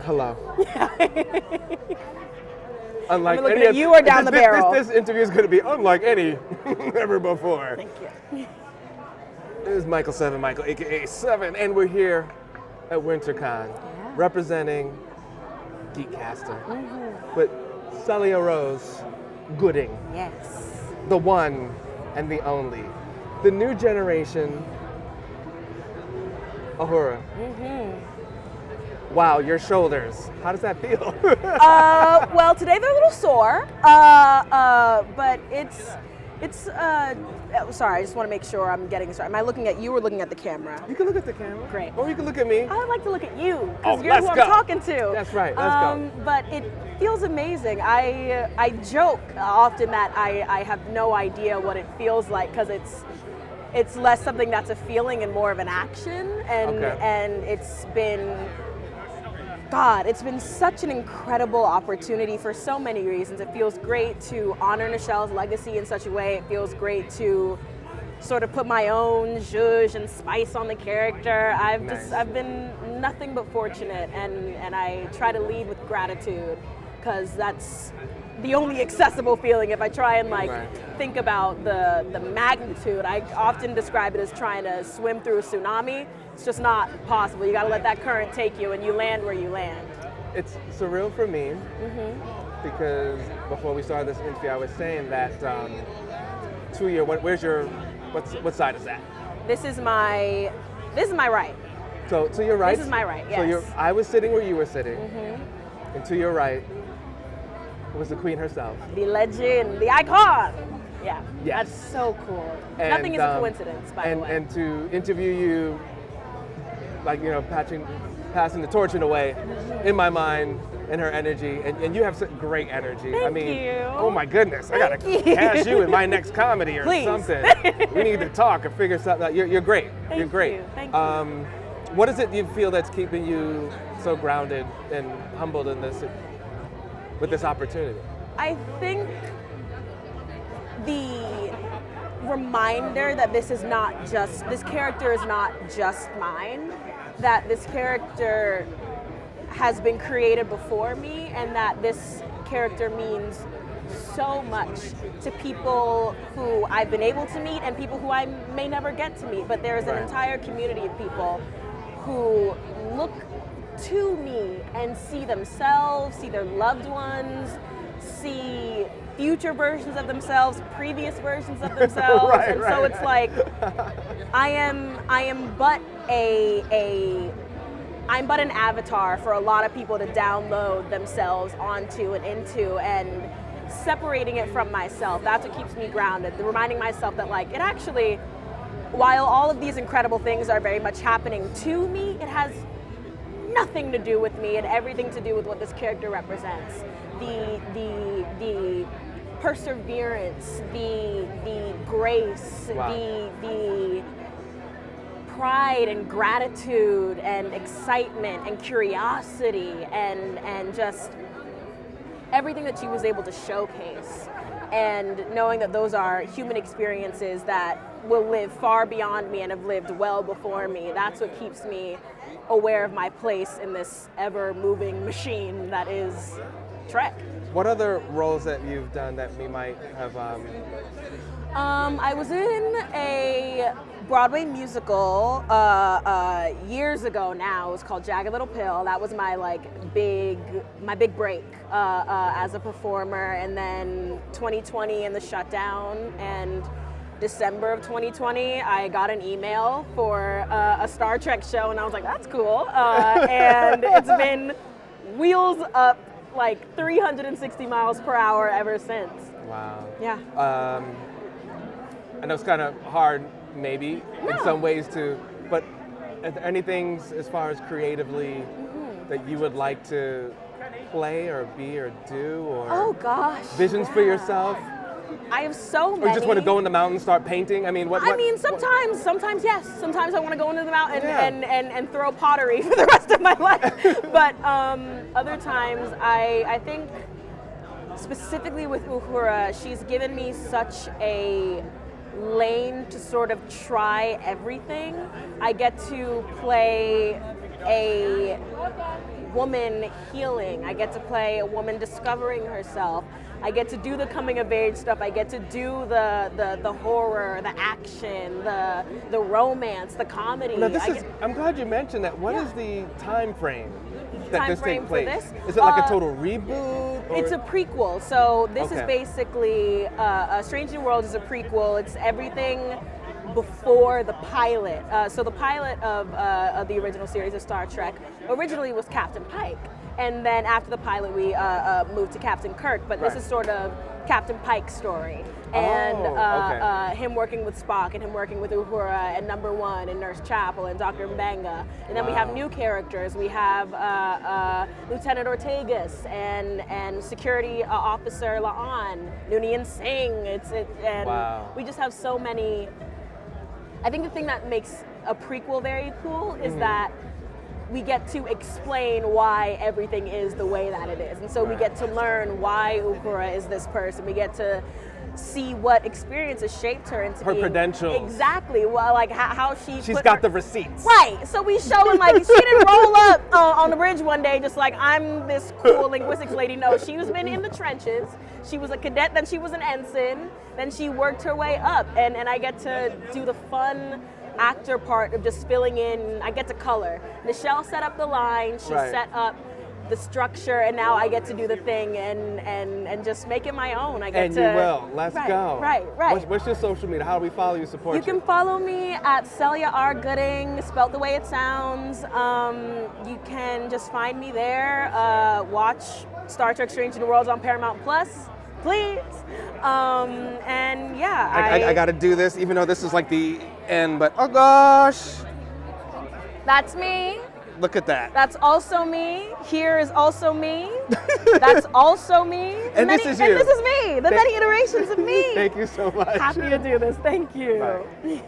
Hello. I'm Unlike looking any at you or down the barrel. This interview is going to be unlike any ever before. Thank you. This is Michael 7, Michael, aka 7, and we're here at WinterCon representing Geekcaster with Celia Rose Gooding, Yes. the one and the only, the new generation Uhura. Wow, your shoulders. How does that feel? Well, today they're a little sore, but sorry, I just want to make sure I'm getting this right. Am I looking at you or looking at the camera? You can look at the camera. Great. Or you can look at me. I would like to look at you Oh, because you're let's who I'm go. talking to. That's right. Let's go. But it feels amazing. I joke often that I have no idea what it feels like because it's less something that's a feeling and more of an action, and it's been such an incredible opportunity for so many reasons. It feels great to honor Nichelle's legacy in such a way. It feels great to sort of put my own zhuzh and spice on the character. I've been nothing but fortunate, and I try to lead with gratitude because that's the only accessible feeling. If I try and think about the magnitude, I often describe it as trying to swim through a tsunami. It's just not possible. You got to let that current take you, and you land where you land. It's surreal for me because before we started this interview, I was saying that what side is that? This is my right. So to your right. This is my right. Yes. So I was sitting where you were sitting, and to your right was the queen herself. The legend, the icon. Yeah. Yes. That's so cool. And, Nothing is a coincidence, by the way. And to interview you, passing the torch in a way, in my mind, and her energy, and you have such great energy. Thank I mean, you. oh my goodness, I gotta cast you in my next comedy or Please. something. We need to talk or figure something out. You're great. You're great. Thank you. What is it you feel that's keeping you so grounded and humbled in with this opportunity? I think the reminder that this character is not just mine, that this character has been created before me, and that this character means so much to people who I've been able to meet and people who I may never get to meet. But there's an entire community of people who look to me and see themselves, see their loved ones, see future versions of themselves, previous versions of themselves, it's like I am but I'm but an avatar for a lot of people to download themselves onto and into, and separating it from myself. That's what keeps me grounded. Reminding myself that it actually, while all of these incredible things are very much happening to me, it has nothing to do with me and everything to do with what this character represents. The perseverance, the grace, the pride and gratitude and excitement and curiosity and just everything that she was able to showcase. And knowing that those are human experiences that will live far beyond me and have lived well before me, that's what keeps me aware of my place in this ever-moving machine that is Trek. What other roles that you've done that we might have? I was in a Broadway musical years ago now. It was called Jagged Little Pill. That was my big break as a performer. And then 2020 and the shutdown, and December of 2020, I got an email for a Star Trek show, and I was like, that's cool. And it's been wheels up 360 miles per hour ever since. Wow. Yeah. I know it's kind of hard, maybe, in some ways but are there anything as far as creatively that you would like to play or be or do, or oh gosh, visions for yourself? I have so many. Or you just want to go in the mountain and start painting? I mean, sometimes yes. Sometimes I want to go into the mountain and throw pottery for the rest of my life. But other times, I think specifically with Uhura, she's given me such a lane to sort of try everything. I get to play a woman healing. I get to play a woman discovering herself. I get to do the coming of age stuff. I get to do the horror, the action, the romance, the comedy. Now I'm glad you mentioned that. What is the time frame that this takes place? For this? Is it like a total reboot? Or? It's a prequel. So this is basically Strange New Worlds is a prequel. It's everything before the pilot. So the pilot of the original series of Star Trek originally was Captain Pike. And then after the pilot, we moved to Captain Kirk. But this is sort of Captain Pike's story. And him working with Spock and him working with Uhura and Number One and Nurse Chapel and Dr. Mbenga. And then we have new characters. We have Lieutenant Ortegas and Security Officer La'an, Noonien Singh. We just have so many. I think the thing that makes a prequel very cool is that we get to explain why everything is the way that it is. And so we get to learn why Uhura is this person. We get to see what experiences shaped her into her credentials. Exactly. Well, like how she's got the receipts. Right. So we showing like she didn't roll up on the bridge one day just like I'm this cool linguistics lady. No, she was been in the trenches. She was a cadet, then she was an ensign, then she worked her way up, and I get to do the fun actor part of just filling in. I get to color. Nichelle set up the line. She set up the structure, and now I get to do the thing and just make it my own. I get to. And you will. Let's go. Right. What's your social media? How do we follow you, support you? You can follow me at Celia R. Gooding, spelled the way it sounds. You can just find me there. Watch Star Trek Strange New Worlds on Paramount Plus, please. And yeah, I got to do this, even though this is like the end. But oh gosh, that's me. Look at that. That's also me. Here is also me. That's also me. And this is you. And this is me. The many iterations of me. Thank you so much. Happy to do this. Thank you. Bye.